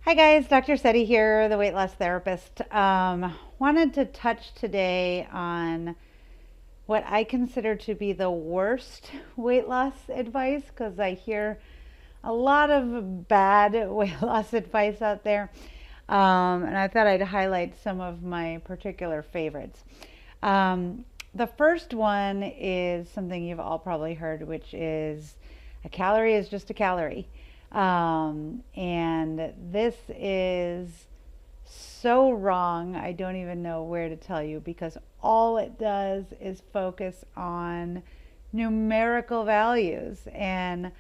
Hi guys, Dr. Seti here, the weight loss therapist. Wanted to touch today on what I consider to be the worst weight loss advice because I hear a lot of bad weight loss advice out there. And I thought I'd highlight some of my particular favorites. The first one is something you've all probably heard, which is a calorie is just a calorie. And this is so wrong, I don't even know where to tell you because all it does is focus on numerical values. And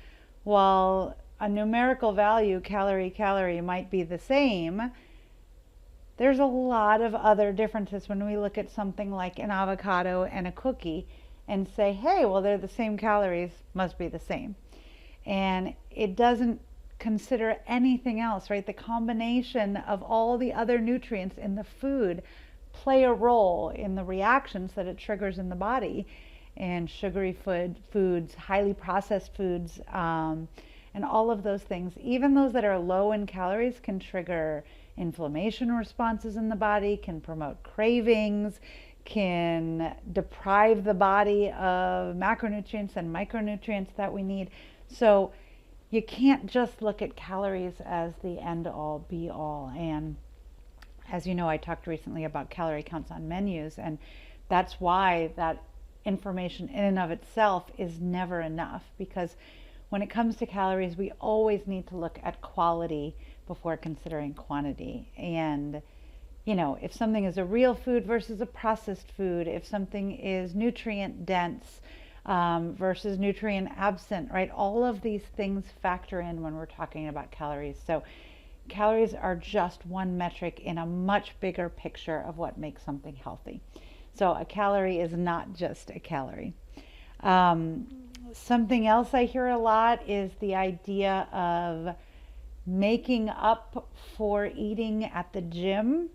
while a numerical value, calorie, calorie, might be the same, there's a lot of other differences when we look at something like an avocado and a cookie and say, hey, well, they're the same calories, must be the same. And it doesn't consider anything else, right? The combination of all the other nutrients in the food play a role in the reactions that it triggers in the body. And sugary foods, highly processed foods, and all of those things, even those that are low in calories, can trigger inflammation responses in the body, can promote cravings, can deprive the body of macronutrients and micronutrients that we need. So you can't just look at calories as the end all be all. And as you know, I talked recently about calorie counts on menus, and that's why that information in and of itself is never enough, because when it comes to calories, we always need to look at quality before considering quantity. And if something is a real food versus a processed food, if something is nutrient dense versus nutrient absent, right? All of these things factor in when we're talking about calories. So calories are just one metric in a much bigger picture of what makes something healthy. So a calorie is not just a calorie. Um, Something else I hear a lot is the idea of making up for eating at the gym.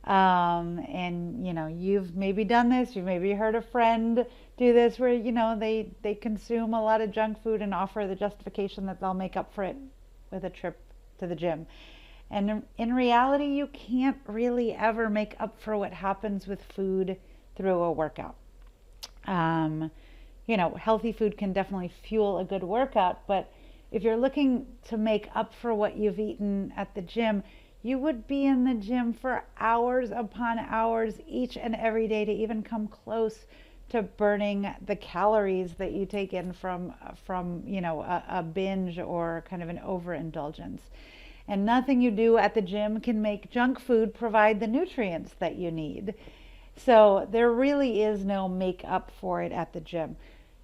And you've maybe done this, you've maybe heard a friend do this where, they consume a lot of junk food and offer the justification that they'll make up for it with a trip to the gym. And in reality, you can't really ever make up for what happens with food through a workout. Um, Healthy food can definitely fuel a good workout, but if you're looking to make up for what you've eaten at the gym, you would be in the gym for hours upon hours each and every day to even come close to burning the calories that you take in from a binge or kind of an overindulgence. And nothing you do at the gym can make junk food provide the nutrients that you need. So there really is no make up for it at the gym.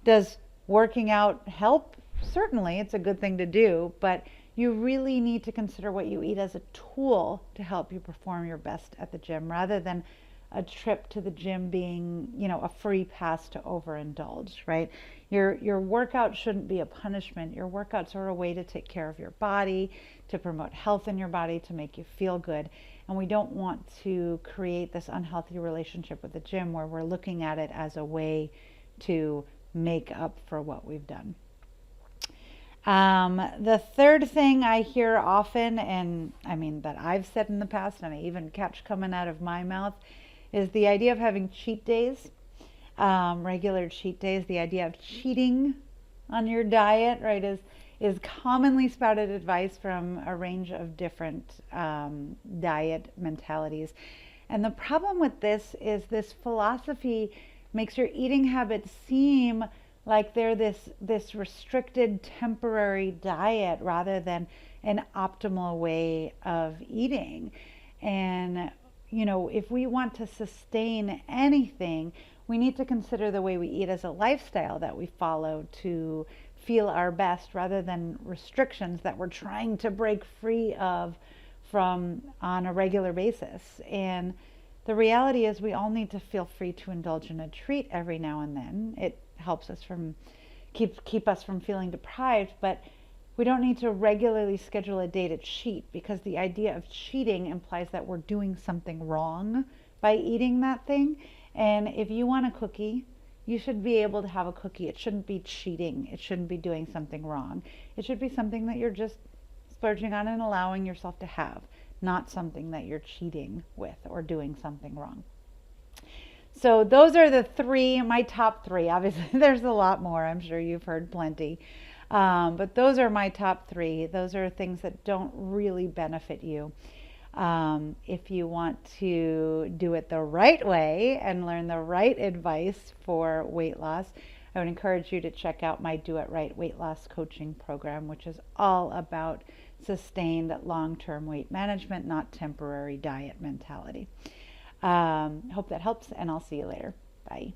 Does working out help? Certainly, it's a good thing to do, but you really need to consider what you eat as a tool to help you perform your best at the gym rather than a trip to the gym being, a free pass to overindulge, right? Your workout shouldn't be a punishment. Your workouts are a way to take care of your body, to promote health in your body, to make you feel good. And we don't want to create this unhealthy relationship with the gym where we're looking at it as a way to make up for what we've done. The third thing I hear often, and I mean that I've said in the past, and I even catch coming out of my mouth, is the idea of having cheat days, regular cheat days. The idea of cheating on your diet, right, is commonly spouted advice from a range of different diet mentalities. And the problem with this is this philosophy makes your eating habits seem like they're this restricted temporary diet rather than an optimal way of eating. And if we want to sustain anything, we need to consider the way we eat as a lifestyle that we follow to feel our best rather than restrictions that we're trying to break free of from on a regular basis. And the reality is we all need to feel free to indulge in a treat every now and then. It helps us from keep us from feeling deprived, but we don't need to regularly schedule a day to cheat because the idea of cheating implies that we're doing something wrong by eating that thing. And if you want a cookie, you should be able to have a cookie. It shouldn't be cheating. It shouldn't be doing something wrong. It should be something that you're just splurging on and allowing yourself to have, not something that you're cheating with or doing something wrong. So those are the three, my top three. Obviously, there's a lot more. I'm sure you've heard plenty. But those are my top three. Those are things that don't really benefit you. If you want to do it the right way and learn the right advice for weight loss, I would encourage you to check out my Do It Right weight loss coaching program, which is all about sustained long-term weight management, not temporary diet mentality. Hope that helps, and I'll see you later. Bye.